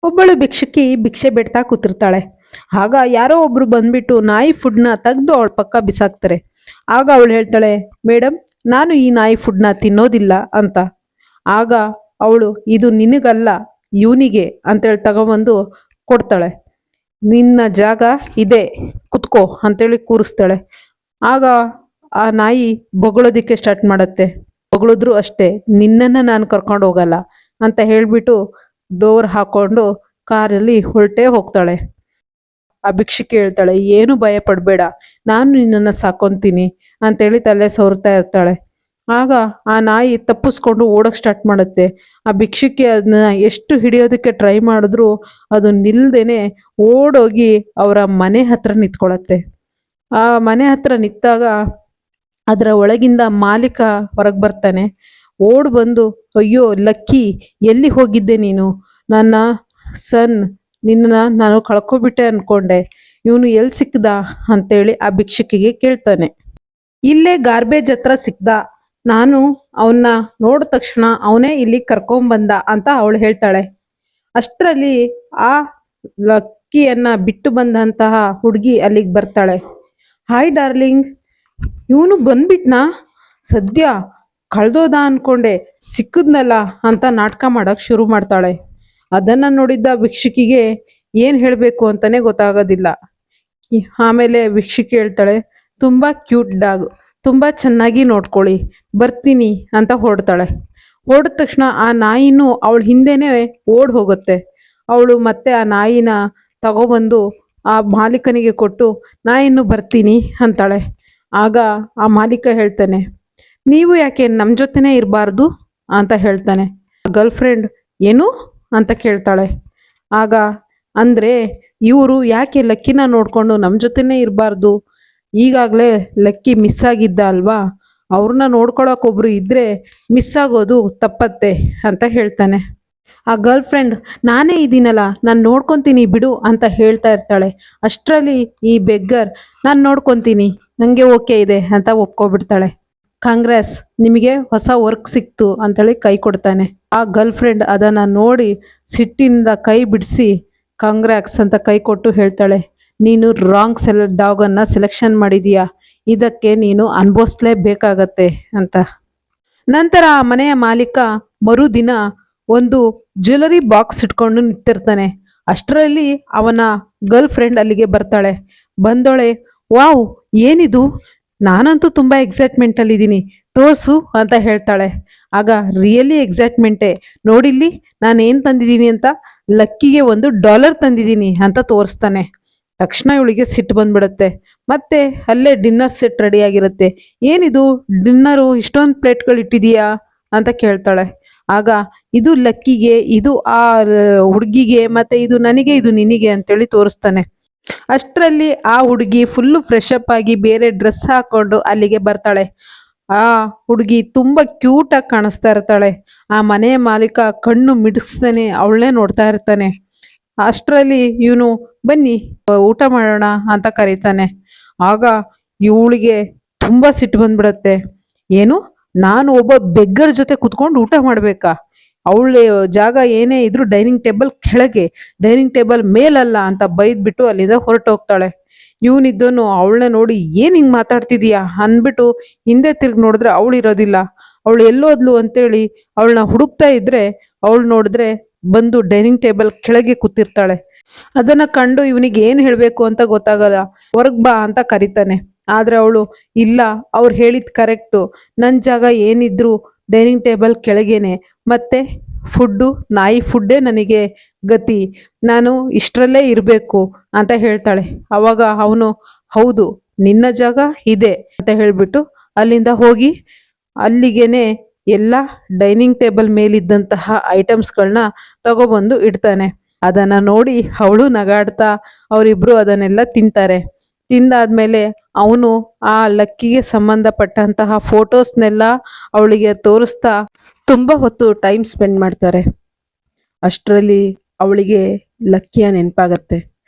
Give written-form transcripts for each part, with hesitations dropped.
ಒಬ್ಬಳು ಭಿಕ್ಷುಕಿ ಭಿಕ್ಷೆ ಬಿಡ್ತಾ ಕೂತಿರ್ತಾಳೆ. ಆಗ ಯಾರೋ ಒಬ್ರು ಬಂದ್ಬಿಟ್ಟು ನಾಯಿ ಫುಡ್ನ ತೆಗ್ದು ಅವಳ ಪಕ್ಕ ಬಿಸಾಕ್ತಾರೆ. ಆಗ ಅವಳು ಹೇಳ್ತಾಳೆ, ಮೇಡಮ್, ನಾನು ಈ ನಾಯಿ ಫುಡ್ನ ತಿನ್ನೋದಿಲ್ಲ ಅಂತ. ಆಗ ಅವಳು, ಇದು ನಿನಗಲ್ಲ, ಇವನಿಗೆ ಅಂತೇಳಿ ತಗೊಂಬಂದು ಕೊಡ್ತಾಳೆ. ನಿನ್ನ ಜಾಗ ಇದೆ, ಕುತ್ಕೋ ಅಂತೇಳಿ ಕೂರಿಸ್ತಾಳೆ. ಆಗ ಆ ನಾಯಿ ಬೊಗಳೋದಿಕ್ಕೆ ಸ್ಟಾರ್ಟ್ ಮಾಡತ್ತೆ. ಬೊಗಳಿದ್ರು ಅಷ್ಟೇ, ನಿನ್ನನ್ನು ನಾನು ಕರ್ಕೊಂಡು ಹೋಗಲ್ಲ ಅಂತ ಹೇಳ್ಬಿಟ್ಟು ಡೋರ್ ಹಾಕೊಂಡು ಕಾರಲ್ಲಿ ಹೊರಟೇ ಹೋಗ್ತಾಳೆ. ಆ ಭಿಕ್ಷುಕಿ ಹೇಳ್ತಾಳೆ, ಏನು ಭಯ ಪಡಬೇಡ, ನಾನು ನಿನ್ನನ್ನು ಸಾಕೊಂತೀನಿ ಅಂತೇಳಿ ತಲೆ ಸವರ್ತಾ ಇರ್ತಾಳೆ. ಆಗ ಆ ನಾಯಿ ತಪ್ಪಿಸ್ಕೊಂಡು ಓಡೋಕೆ ಸ್ಟಾರ್ಟ್ ಮಾಡುತ್ತೆ. ಆ ಭಿಕ್ಷುಕಿ ಅದನ್ನ ಎಷ್ಟು ಹಿಡಿಯೋದಕ್ಕೆ ಟ್ರೈ ಮಾಡಿದ್ರು ಅದು ನಿಲ್ದೇನೆ ಓಡೋಗಿ ಅವರ ಮನೆ ಹತ್ರ ನಿಂತ್ಕೊಳತ್ತೆ. ಆ ಮನೆ ಹತ್ರ ನಿಂತಾಗ ಅದರ ಒಳಗಿಂದ ಮಾಲೀಕ ಹೊರಗೆ ಬರ್ತಾನೆ. ಓಡ್ ಬಂದು, ಅಯ್ಯೋ ಲಕ್ಕಿ, ಎಲ್ಲಿ ಹೋಗಿದ್ದೆ ನೀನು? ನನ್ನ ಸನ್, ನಿನ್ನ ನಾನು ಕಳ್ಕೊಬಿಟ್ಟೆ ಅನ್ಕೊಂಡೆ, ಇವನು ಎಲ್ಲಿ ಸಿಕ್ದ ಅಂತೇಳಿ ಆ ಭಿಕ್ಷುಕಿಗೆ ಕೇಳ್ತಾನೆ. ಇಲ್ಲೇ ಗಾರ್ಬೇಜ್ ಹತ್ರ ಸಿಕ್ದ, ನಾನು ಅವನ್ನ ನೋಡಿದ ತಕ್ಷಣ ಅವನೇ ಇಲ್ಲಿ ಕರ್ಕೊಂಬಂದ ಅಂತ ಅವಳು ಹೇಳ್ತಾಳೆ. ಅಷ್ಟರಲ್ಲಿ ಆ ಲಕ್ಕಿಯನ್ನ ಬಿಟ್ಟು ಬಂದಂತಹ ಹುಡುಗಿ ಅಲ್ಲಿಗೆ ಬರ್ತಾಳೆ. ಹಾಯ್ ಡಾರ್ಲಿಂಗ್, ಇವನು ಬಂದ್ಬಿಟ್ನಾ? ಸದ್ಯ ಕಳ್ದೋದ ಅನ್ಕೊಂಡೆ, ಸಿಕ್ಕದ್ನಲ್ಲ ಅಂತ ನಾಟಕ ಮಾಡಕ್ ಶುರು ಮಾಡ್ತಾಳೆ. ಅದನ್ನ ನೋಡಿದ್ದ ಭಿಕ್ಷುಕಿಗೆ ಏನ್ ಹೇಳ್ಬೇಕು ಅಂತಾನೆ ಗೊತ್ತಾಗೋದಿಲ್ಲ. ಆಮೇಲೆ ಭಿಕ್ಷುಕಿ ಹೇಳ್ತಾಳೆ, ತುಂಬಾ ಕ್ಯೂಟ್ ಡಾಗ್, ತುಂಬಾ ಚೆನ್ನಾಗಿ ನೋಡ್ಕೊಳ್ಳಿ, ಬರ್ತೀನಿ ಅಂತ ಹೊರಡ್ತಾಳೆ. ಹೊರಡ ತಕ್ಷಣ ಆ ನಾಯಿನೂ ಅವಳ ಹಿಂದೆನೆ ಓಡ್ ಹೋಗುತ್ತೆ. ಅವಳು ಮತ್ತೆ ಆ ನಾಯಿನ ತಗೊಬಂದು ಆ ಮಾಲೀಕನಿಗೆ ಕೊಟ್ಟು, ನಾ ಇನ್ನು ಬರ್ತೀನಿ ಅಂತಾಳೆ. ಆಗ ಆ ಮಾಲೀಕ ಹೇಳ್ತಾನೆ, ನೀವು ಯಾಕೆ ನಮ್ಮ ಜೊತೆನೇ ಇರಬಾರ್ದು ಅಂತ ಹೇಳ್ತಾನೆ. ಗರ್ಲ್ ಫ್ರೆಂಡ್ ಏನು ಅಂತ ಕೇಳ್ತಾಳೆ. ಆಗ ಅಂದರೆ ಇವರು ಯಾಕೆ ಲಕ್ಕಿನ ನೋಡಿಕೊಂಡು ನಮ್ಮ ಜೊತೆನೇ ಇರಬಾರ್ದು, ಈಗಾಗಲೇ ಲಕ್ಕಿ ಮಿಸ್ ಆಗಿದ್ದ ಅಲ್ವಾ, ಅವ್ರನ್ನ ನೋಡ್ಕೊಳಕ್ಕೊಬ್ರು ಇದ್ದರೆ ಮಿಸ್ ಆಗೋದು ತಪ್ಪತ್ತೆ ಅಂತ ಹೇಳ್ತಾನೆ. ಆ ಗರ್ಲ್ ಫ್ರೆಂಡ್, ನಾನೇ ಇದ್ದೀನಲ್ಲ, ನಾನು ನೋಡ್ಕೊತೀನಿ ಬಿಡು ಅಂತ ಹೇಳ್ತಾ ಇರ್ತಾಳೆ. ಅಷ್ಟರಲ್ಲಿ ಈ ಬೆಗ್ಗರ್, ನಾನು ನೋಡ್ಕೊತೀನಿ, ನನಗೆ ಓಕೆ ಇದೆ ಅಂತ ಒಪ್ಕೊಬಿಡ್ತಾಳೆ. ಕಾಂಗ್ರೆಸ್, ನಿಮಗೆ ಹೊಸ ವರ್ಕ್ ಸಿಕ್ತು ಅಂತೇಳಿ ಕೈ ಕೊಡ್ತಾನೆ. ಆ ಗರ್ಲ್ ಫ್ರೆಂಡ್ ಅದನ್ನು ನೋಡಿ ಸಿಟ್ಟಿನಿಂದ ಕೈ ಬಿಡಿಸಿ ಕಾಂಗ್ರಾಕ್ಸ್ ಅಂತ ಕೈ ಕೊಟ್ಟು ಹೇಳ್ತಾಳೆ, ನೀನು ರಾಂಗ್ ಡಾಗನ್ನು ಸೆಲೆಕ್ಷನ್ ಮಾಡಿದೀಯಾ, ಇದಕ್ಕೆ ನೀನು ಅನುಭವಿಸ್ಲೇಬೇಕಾಗತ್ತೆ ಅಂತ. ನಂತರ ಆ ಮನೆಯ ಮಾಲೀಕ ಮರುದಿನ ಒಂದು ಜ್ಯುವೆಲರಿ ಬಾಕ್ಸ್ ಇಟ್ಕೊಂಡು ನಿಂತಿರ್ತಾನೆ. ಅಷ್ಟರಲ್ಲಿ ಅವನ ಗರ್ಲ್ ಫ್ರೆಂಡ್ ಅಲ್ಲಿಗೆ ಬರ್ತಾಳೆ. ಬಂದೋಳೆ, ವಾವ್, ಏನಿದು, ನಾನಂತೂ ತುಂಬಾ ಎಕ್ಸೈಟ್ಮೆಂಟ್ ಅಲ್ಲಿ ಇದ್ದೀನಿ, ತೋರ್ಸು ಅಂತ ಹೇಳ್ತಾಳೆ. ಆಗ ರಿಯಲಿ ಎಕ್ಸೈಟ್ಮೆಂಟೇ, ನೋಡಿಲ್ಲಿ ನಾನು ಏನು ತಂದಿದ್ದೀನಿ ಅಂತ, ಲಕ್ಕಿಗೆ $1 ತಂದಿದ್ದೀನಿ ಅಂತ ತೋರಿಸ್ತಾನೆ. ತಕ್ಷಣ ಇವಳಿಗೆ ಸಿಟ್ಟು ಬಂದ್ಬಿಡುತ್ತೆ. ಮತ್ತೆ ಅಲ್ಲೇ ಡಿನ್ನರ್ ಸೆಟ್ ರೆಡಿ ಆಗಿರುತ್ತೆ. ಏನಿದು ಡಿನ್ನರು, ಇಷ್ಟೊಂದು ಪ್ಲೇಟ್ಗಳು ಇಟ್ಟಿದೀಯಾ ಅಂತ ಕೇಳ್ತಾಳೆ. ಆಗ ಇದು ಲಕ್ಕಿಗೆ, ಇದು ಆ ಹುಡುಗಿಗೆ, ಮತ್ತೆ ಇದು ನನಗೆ, ಇದು ನಿನಗೆ ಅಂತೇಳಿ ತೋರಿಸ್ತಾನೆ. ಅಷ್ಟರಲ್ಲಿ ಆ ಹುಡುಗಿ ಫುಲ್ಲು ಫ್ರೆಶ್ ಅಪ್ ಆಗಿ ಬೇರೆ ಡ್ರೆಸ್ ಹಾಕೊಂಡು ಅಲ್ಲಿಗೆ ಬರ್ತಾಳೆ. ಆ ಹುಡುಗಿ ತುಂಬಾ ಕ್ಯೂಟ್ ಆಗಿ ಕಾಣಿಸ್ತಾ ಇರ್ತಾಳೆ. ಆ ಮನೆಯ ಮಾಲೀಕ ಕಣ್ಣು ಮಿಡಿಸ್ತಾನೆ ಅವಳನ್ನೇ ನೋಡ್ತಾ ಇರ್ತಾನೆ. ಅಷ್ಟರಲ್ಲಿ ಇವನು, ಬನ್ನಿ ಊಟ ಮಾಡೋಣ ಅಂತ ಕರೀತಾನೆ. ಆಗ ಇವಳಿಗೆ ತುಂಬಾ ಸಿಟ್ಟು ಬಂದ್ಬಿಡತ್ತೆ. ಏನು, ನಾನು ಒಬ್ಬ ಬೆಗ್ಗರ್ ಜೊತೆ ಕುತ್ಕೊಂಡು ಊಟ ಮಾಡ್ಬೇಕಾ? ಅವಳ ಜಾಗ ಏನೇ ಇದ್ರು ಡೈನಿಂಗ್ ಟೇಬಲ್ ಕೆಳಗೆ, ಡೈನಿಂಗ್ ಟೇಬಲ್ ಮೇಲಲ್ಲ ಅಂತ ಬೈದ್ಬಿಟ್ಟು ಅಲ್ಲಿಂದ ಹೊರಟೋಗ್ತಾಳೆ. ಇವನಿದ್ದನು ಅವಳನ್ನ ನೋಡಿ, ಏನ್ ಹಿಂಗ್ ಮಾತಾಡ್ತಿದೀಯಾ ಅಂದ್ಬಿಟ್ಟು ಹಿಂದೆ ತಿರ್ಗಿ ನೋಡಿದ್ರೆ ಅವಳು ಇರೋದಿಲ್ಲ. ಅವಳು ಎಲ್ಲೋದ್ಲು ಅಂತೇಳಿ ಅವಳನ್ನ ಹುಡುಕ್ತಾ ಇದ್ರೆ ಅವಳು ನೋಡಿದ್ರೆ ಬಂದು ಡೈನಿಂಗ್ ಟೇಬಲ್ ಕೆಳಗೆ ಕೂತಿರ್ತಾಳೆ. ಅದನ್ನ ಕಂಡು ಇವನಿಗೆ ಏನ್ ಹೇಳ್ಬೇಕು ಅಂತ ಗೊತ್ತಾಗಲ್ಲ. ಹೊರಗ್ ಬಾ ಅಂತ ಕರೀತಾನೆ. ಆದ್ರೆ ಅವಳು, ಇಲ್ಲ, ಅವ್ರು ಹೇಳಿದ್ ಕರೆಕ್ಟು, ನನ್ನ ಜಾಗ ಏನಿದ್ರು ಡೈನಿಂಗ್ ಟೇಬಲ್ ಕೆಳಗೇನೆ, ಮತ್ತೆ ಫುಡ್ಡು ನಾಯಿ ಫುಡ್ಡೇ ನನಗೆ ಗತಿ, ನಾನು ಇಷ್ಟರಲ್ಲೇ ಇರಬೇಕು ಅಂತ ಹೇಳ್ತಾಳೆ. ಅವಾಗ ಅವನು, ಹೌದು, ನಿನ್ನ ಜಾಗ ಇದೆ ಅಂತ ಹೇಳ್ಬಿಟ್ಟು ಅಲ್ಲಿಂದ ಹೋಗಿ ಅಲ್ಲಿಗೇನೆ ಎಲ್ಲ ಡೈನಿಂಗ್ ಟೇಬಲ್ ಮೇಲಿದ್ದಂತಹ ಐಟಮ್ಸ್ಗಳನ್ನ ತಗೊಬಂದು ಇಡ್ತಾನೆ. ಅದನ್ನ ನೋಡಿ ಅವಳು ನಗಾಡ್ತಾ ಅವರಿಬ್ರು ಅದನ್ನೆಲ್ಲ ತಿಂತಾರೆ. ತಿಂದಾದ್ಮೇಲೆ ಅವನು ಆ ಲಕ್ಕಿಗೆ ಸಂಬಂಧಪಟ್ಟಂತಹ ಫೋಟೋಸ್ನೆಲ್ಲ ಅವಳಿಗೆ ತೋರಿಸ್ತಾ ತುಂಬ ಹೊತ್ತು ಟೈಮ್ ಸ್ಪೆಂಡ್ ಮಾಡ್ತಾರೆ. ಅಷ್ಟರಲ್ಲಿ ಅವಳಿಗೆ ಲಕ್ಕಿಯ ನೆನಪಾಗತ್ತೆ.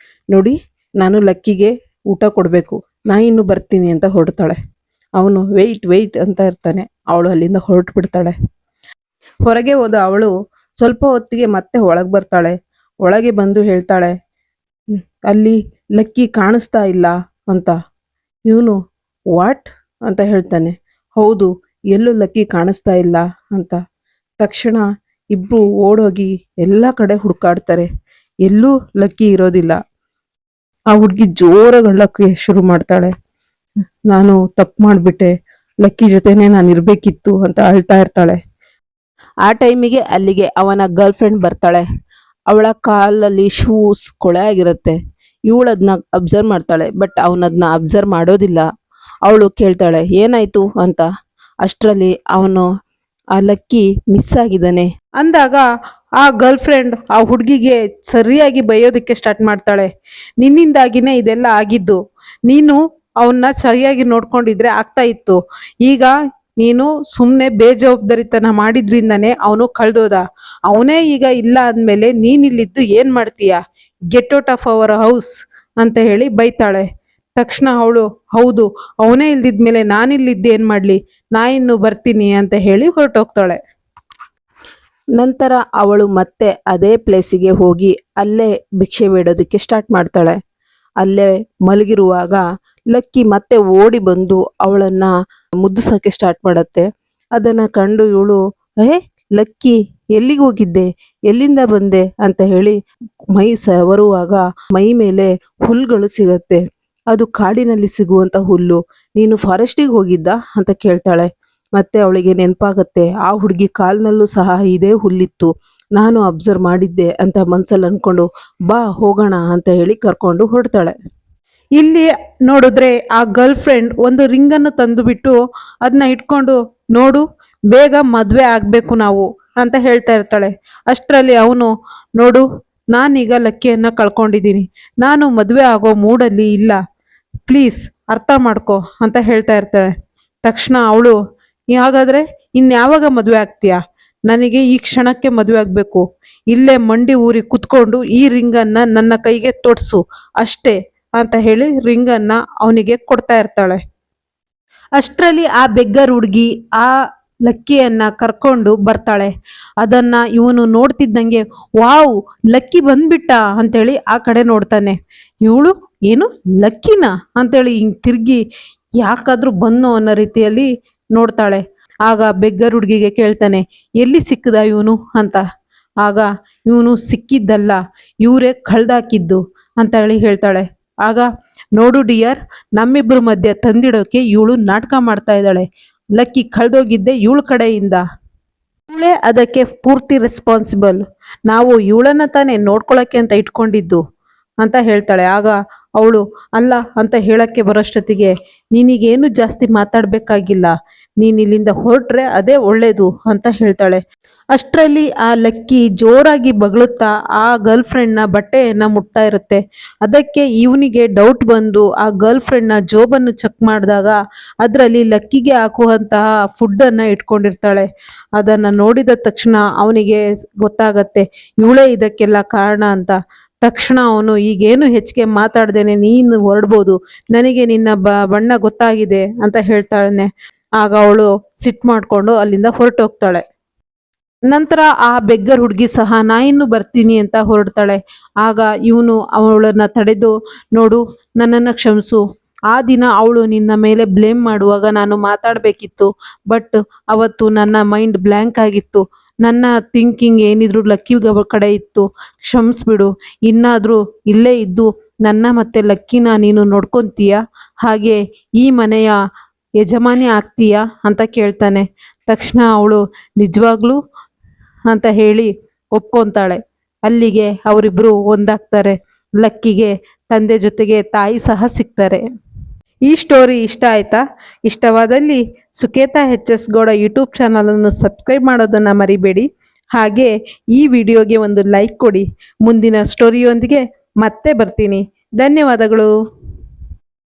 ನೋಡಿ, ನಾನು ಲಕ್ಕಿಗೆ ಊಟ ಕೊಡಬೇಕು, ನಾ ಇನ್ನು ಬರ್ತೀನಿ ಅಂತ ಹೊರಡ್ತಾಳೆ. ಅವನು ವೆಯ್ಟ್ ಅಂತ ಇರ್ತಾನೆ. ಅವಳು ಅಲ್ಲಿಂದ ಹೊರಟು ಬಿಡ್ತಾಳೆ. ಹೊರಗೆ ಹೋದ ಅವಳು ಸ್ವಲ್ಪ ಹೊತ್ತಿಗೆ ಮತ್ತೆ ಒಳಗೆ ಬರ್ತಾಳೆ. ಒಳಗೆ ಬಂದು ಹೇಳ್ತಾಳೆ, "ಹ್ಮ್, ಅಲ್ಲಿ ಲಕ್ಕಿ ಕಾಣಿಸ್ತಾ ಇಲ್ಲ ಅಂತ." ಇವನು ವಾಟ್ ಅಂತ ಹೇಳ್ತಾನೆ. ಹೌದು, ಎಲ್ಲೂ ಲಕ್ಕಿ ಕಾಣಿಸ್ತಾ ಇಲ್ಲ ಅಂತ. ತಕ್ಷಣ ಇಬ್ರು ಓಡೋಗಿ ಎಲ್ಲ ಕಡೆ ಹುಡುಕಾಡ್ತಾರೆ. ಎಲ್ಲೂ ಲಕ್ಕಿ ಇರೋದಿಲ್ಲ. ಆ ಹುಡುಗಿ ಜೋರಾಗಿ ಅಳ್ಳಕ್ಕೆ ಶುರು ಮಾಡ್ತಾಳೆ. ನಾನು ತಪ್ಪು ಮಾಡಿಬಿಟ್ಟೆ, ಲಕ್ಕಿ ಜೊತೆನೆ ನಾನು ಇರಬೇಕಿತ್ತು ಅಂತ ಅಳ್ತಾ ಇರ್ತಾಳೆ. ಆ ಟೈಮಿಗೆ ಅಲ್ಲಿಗೆ ಅವನ ಗರ್ಲ್ ಫ್ರೆಂಡ್ ಬರ್ತಾಳೆ. ಅವಳ ಕಾಲಲ್ಲಿ ಶೂಸ್ ಕೊಳೆ ಆಗಿರುತ್ತೆ. ಇವಳು ಅದನ್ನ ಅಬ್ಸರ್ವ್ ಮಾಡ್ತಾಳೆ, ಬಟ್ ಅವನದನ್ನ ಅಬ್ಸರ್ವ್ ಮಾಡೋದಿಲ್ಲ. ಅವಳು ಕೇಳ್ತಾಳೆ ಏನಾಯ್ತು ಅಂತ. ಅಷ್ಟರಲ್ಲಿ ಅವನು ಆ ಲಕ್ಕಿ ಮಿಸ್ ಆಗಿದ್ದಾನೆ ಅಂದಾಗ ಆ ಗರ್ಲ್ ಫ್ರೆಂಡ್ ಆ ಹುಡುಗಿಗೆ ಸರಿಯಾಗಿ ಬೈಯೋದಕ್ಕೆ ಸ್ಟಾರ್ಟ್ ಮಾಡ್ತಾಳೆ. ನಿನ್ನಿಂದಾಗಿನೇ ಇದೆಲ್ಲ ಆಗಿದ್ದು, ನೀನು ಅವನ್ನ ಸರಿಯಾಗಿ ನೋಡ್ಕೊಂಡಿದ್ರೆ ಆಗ್ತಾ ಇತ್ತು. ಈಗ ನೀನು ಸುಮ್ಮನೆ ಬೇಜವಾಬ್ದಾರಿತನ ಮಾಡಿದ್ರಿಂದನೇ ಅವನು ಕಳ್ದೋದ. ಅವನೇ ಈಗ ಇಲ್ಲ ಅಂದಮೇಲೆ ನೀನಿಲ್ಲಿದ್ದು ಏನು ಮಾಡ್ತೀಯ? Get out of our house ಅಂತ ಹೇಳಿ ಬೈತಾಳೆ. ತಕ್ಷಣ ಅವಳು ಹೌದು, ಅವನೇ ಇಲ್ದಿದ್ಮೇಲೆ ನಾನಿಲ್ಲಿದ್ದು ಏನು ಮಾಡಲಿ, ನಾ ಇನ್ನು ಬರ್ತೀನಿ ಅಂತ ಹೇಳಿ ಹೊರಟೋಗ್ತಾಳೆ. ನಂತರ ಅವಳು ಮತ್ತೆ ಅದೇ ಪ್ಲೇಸಿಗೆ ಹೋಗಿ ಅಲ್ಲೇ ಭಿಕ್ಷೆ ಬೇಡೋದಕ್ಕೆ ಸ್ಟಾರ್ಟ್ ಮಾಡ್ತಾಳೆ. ಅಲ್ಲೇ ಮಲಗಿರುವಾಗ ಲಕ್ಕಿ ಮತ್ತೆ ಓಡಿ ಬಂದು ಅವಳನ್ನ ಮುದ್ದಿಸೋಕ್ಕೆ ಸ್ಟಾರ್ಟ್ ಮಾಡತ್ತೆ. ಅದನ್ನ ಕಂಡು ಇವಳು ಲಕ್ಕಿ ಎಲ್ಲಿಗೆ ಹೋಗಿದ್ದೆ, ಎಲ್ಲಿಂದ ಬಂದೆ ಅಂತ ಹೇಳಿ ಮೈ ಸವರುವಾಗ ಮೈ ಮೇಲೆ ಹುಲ್ಗಳು ಸಿಗತ್ತೆ. ಅದು ಕಾಡಿನಲ್ಲಿ ಸಿಗುವಂತ ಹುಲ್ಲು. ನೀನು ಫಾರೆಸ್ಟಿಗೆ ಹೋಗಿದ್ದ ಅಂತ ಕೇಳ್ತಾಳೆ. ಮತ್ತೆ ಅವಳಿಗೆ ನೆನಪಾಗತ್ತೆ, ಆ ಹುಡುಗಿ ಕಾಲ್ನಲ್ಲೂ ಸಹ ಇದೇ ಹುಲ್ಲಿತ್ತು, ನಾನು ಅಬ್ಸರ್ವ್ ಮಾಡಿದ್ದೆ ಅಂತ ಮನ್ಸಲ್ಲಿ ಅನ್ಕೊಂಡು ಬಾ ಹೋಗೋಣ ಅಂತ ಹೇಳಿ ಕರ್ಕೊಂಡು ಹೊರಡ್ತಾಳೆ. ಇಲ್ಲಿ ನೋಡಿದ್ರೆ ಆ ಗರ್ಲ್ ಫ್ರೆಂಡ್ ಒಂದು ರಿಂಗನ್ನು ತಂದು ಬಿಟ್ಟು ಅದನ್ನ ಇಟ್ಕೊಂಡು, ನೋಡು ಬೇಗ ಮದುವೆ ಆಗಬೇಕು ನಾವು ಅಂತ ಹೇಳ್ತಾ ಇರ್ತಾಳೆ. ಅಷ್ಟರಲ್ಲಿ ಅವನು, ನೋಡು ನಾನೀಗ ಲಕ್ಕಿಯನ್ನು ಕಳ್ಕೊಂಡಿದ್ದೀನಿ, ನಾನು ಮದುವೆ ಆಗೋ ಮೂಡಲ್ಲಿ ಇಲ್ಲ, ಪ್ಲೀಸ್ ಅರ್ಥ ಮಾಡ್ಕೊ ಅಂತ ಹೇಳ್ತಾ ಇರ್ತಾಳೆ. ತಕ್ಷಣ ಅವಳು, ಹಾಗಾದ್ರೆ ಇನ್ಯಾವಾಗ ಮದುವೆ ಆಗ್ತೀಯಾ? ನನಗೆ ಈ ಕ್ಷಣಕ್ಕೆ ಮದುವೆ ಆಗಬೇಕು, ಇಲ್ಲೇ ಮಂಡಿ ಊರಿ ಕುತ್ಕೊಂಡು ಈ ರಿಂಗನ್ನು ನನ್ನ ಕೈಗೆ ತೊಡ್ಸು ಅಷ್ಟೇ ಅಂತ ಹೇಳಿ ರಿಂಗನ್ನು ಅವನಿಗೆ ಕೊಡ್ತಾ ಇರ್ತಾಳೆ. ಅಷ್ಟರಲ್ಲಿ ಆ ಬೆಗ್ಗರ್ ಹುಡುಗಿ ಆ ಲಕ್ಕಿಯನ್ನ ಕರ್ಕೊಂಡು ಬರ್ತಾಳೆ. ಅದನ್ನ ಇವನು ನೋಡ್ತಿದ್ದಂಗೆ ವಾವ್ ಲಕ್ಕಿ ಬಂದ್ಬಿಟ್ಟ ಅಂತೇಳಿ ಆ ಕಡೆ ನೋಡ್ತಾನೆ. ಇವಳು ಏನು ಲಕ್ಕಿನ ಅಂತೇಳಿ ಹಿಂಗ್ ತಿರ್ಗಿ ಯಾಕಾದ್ರೂ ಬನ್ನು ಅನ್ನೋ ರೀತಿಯಲ್ಲಿ ನೋಡ್ತಾಳೆ. ಆಗ ಬೆಗ್ಗರ್ ಹುಡುಗಿಗೆ ಕೇಳ್ತಾನೆ, ಎಲ್ಲಿ ಸಿಕ್ಕದ ಇವನು ಅಂತ. ಆಗ ಇವನು ಸಿಕ್ಕಿದ್ದಲ್ಲ, ಇವರೇ ಕಳ್ದಾಕಿದ್ದು ಅಂತ ಹೇಳಿ ಹೇಳ್ತಾಳೆ. ಆಗ ನೋಡು ಡಿಯರ್, ನಮ್ಮಿಬ್ಬರ ಮಧ್ಯೆ ತಂದಿಡೋಕೆ ಇವಳು ನಾಟಕ ಮಾಡ್ತಾ ಇದ್ದಾಳೆ, ಲಕ್ಕಿ ಕಳ್ದೋಗಿದ್ದೆ ಇವಳ ಕಡೆಯಿಂದ, ಇವಳೇ ಅದಕ್ಕೆ ಪೂರ್ತಿ ರೆಸ್ಪಾನ್ಸಿಬಲ್, ನಾವು ಇವಳನ್ನ ತಾನೇ ನೋಡ್ಕೊಳಕ್ಕೆ ಅಂತ ಇಟ್ಕೊಂಡಿದ್ದು ಅಂತ ಹೇಳ್ತಾಳೆ. ಆಗ ಅವಳು ಅಲ್ಲ ಅಂತ ಹೇಳಕ್ಕೆ ಬರೋಷ್ಟೊತ್ತಿಗೆ, ನಿನಗೇನು ಜಾಸ್ತಿ ಮಾತಾಡ್ಬೇಕಾಗಿಲ್ಲ, ನೀನ್ ಇಲ್ಲಿಂದ ಹೊರಟ್ರೆ ಅದೇ ಒಳ್ಳೇದು ಅಂತ ಹೇಳ್ತಾಳೆ. ಅಷ್ಟರಲ್ಲಿ ಆ ಲಕ್ಕಿ ಜೋರಾಗಿ ಬಗಳುತ್ತಾ ಆ ಗರ್ಲ್ ಫ್ರೆಂಡ್ನ ಬಟ್ಟೆಯನ್ನ ಮುಟ್ತಾ ಇರುತ್ತೆ. ಅದಕ್ಕೆ ಇವನಿಗೆ ಡೌಟ್ ಬಂದು ಆ ಗರ್ಲ್ ಫ್ರೆಂಡ್ನ ಜೋಬನ್ನು ಚೆಕ್ ಮಾಡಿದಾಗ ಅದರಲ್ಲಿ ಲಕ್ಕಿಗೆ ಹಾಕುವಂತಹ ಫುಡ್ಡನ್ನು ಇಟ್ಕೊಂಡಿರ್ತಾಳೆ. ಅದನ್ನು ನೋಡಿದ ತಕ್ಷಣ ಅವನಿಗೆ ಗೊತ್ತಾಗತ್ತೆ ಇವಳೇ ಇದಕ್ಕೆಲ್ಲ ಕಾರಣ ಅಂತ. ತಕ್ಷಣ ಅವನು, ಈಗೇನು ಹೆಚ್ಚಿಗೆ ಮಾತಾಡ್ದೇನೆ ನೀನು ಹೊರಡ್ಬೋದು, ನನಗೆ ನಿನ್ನ ಬಣ್ಣ ಗೊತ್ತಾಗಿದೆ ಅಂತ ಹೇಳ್ತಾಳೆ. ಆಗ ಅವಳು ಸಿಟ್ ಮಾಡ್ಕೊಂಡು ಅಲ್ಲಿಂದ ಹೊರಟೋಗ್ತಾಳೆ. ನಂತರ ಆ ಬೆಗ್ಗರ್ ಹುಡುಗಿ ಸಹ ನಾ ಇನ್ನು ಬರ್ತೀನಿ ಅಂತ ಹೊರಡ್ತಾಳೆ. ಆಗ ಇವನು ಅವಳನ್ನ ತಡೆದು, ನೋಡು ನನ್ನನ್ನು ಕ್ಷಮಿಸು, ಆ ದಿನ ಅವಳು ನಿನ್ನ ಮೇಲೆ ಬ್ಲೇಮ್ ಮಾಡುವಾಗ ನಾನು ಮಾತಾಡಬೇಕಿತ್ತು, ಬಟ್ ಅವತ್ತು ನನ್ನ ಮೈಂಡ್ ಬ್ಲ್ಯಾಂಕ್ ಆಗಿತ್ತು, ನನ್ನ ಥಿಂಕಿಂಗ್ ಏನಿದ್ರು ಲಕ್ಕಿ ಕಡೆ ಇತ್ತು, ಕ್ಷಮಿಸ್ಬಿಡು, ಇನ್ನಾದರೂ ಇಲ್ಲೇ ಇದ್ದು ನನ್ನ ಮತ್ತೆ ಲಕ್ಕಿನ ನೀನು ನೋಡ್ಕೊತೀಯ, ಹಾಗೆ ಈ ಮನೆಯ ಯಜಮಾನಿ ಆಗ್ತೀಯಾ ಅಂತ ಕೇಳ್ತಾನೆ. ತಕ್ಷಣ ಅವಳು ನಿಜವಾಗ್ಲೂ ಅಂತ ಹೇಳಿ ಒಪ್ಕೊಂತಾಳೆ. ಅಲ್ಲಿಗೆ ಅವರಿಬ್ರು ಒಂದಾಗ್ತಾರೆ. ಲಕ್ಕಿಗೆ ತಂದೆ ಜೊತೆಗೆ ತಾಯಿ ಸಹ ಸಿಗ್ತಾರೆ. ಈ ಸ್ಟೋರಿ ಇಷ್ಟ ಆಯ್ತಾ? ಇಷ್ಟವಾದಲ್ಲಿ ಸುಕೇತಾ HS ಗೌಡ ಯೂಟ್ಯೂಬ್ ಚಾನಲನ್ನು ಸಬ್ಸ್ಕ್ರೈಬ್ ಮಾಡೋದನ್ನು ಮರಿಬೇಡಿ. ಹಾಗೆ ಈ ವಿಡಿಯೋಗೆ ಒಂದು ಲೈಕ್ ಕೊಡಿ. ಮುಂದಿನ ಸ್ಟೋರಿಯೊಂದಿಗೆ ಮತ್ತೆ ಬರ್ತೀನಿ. ಧನ್ಯವಾದಗಳು.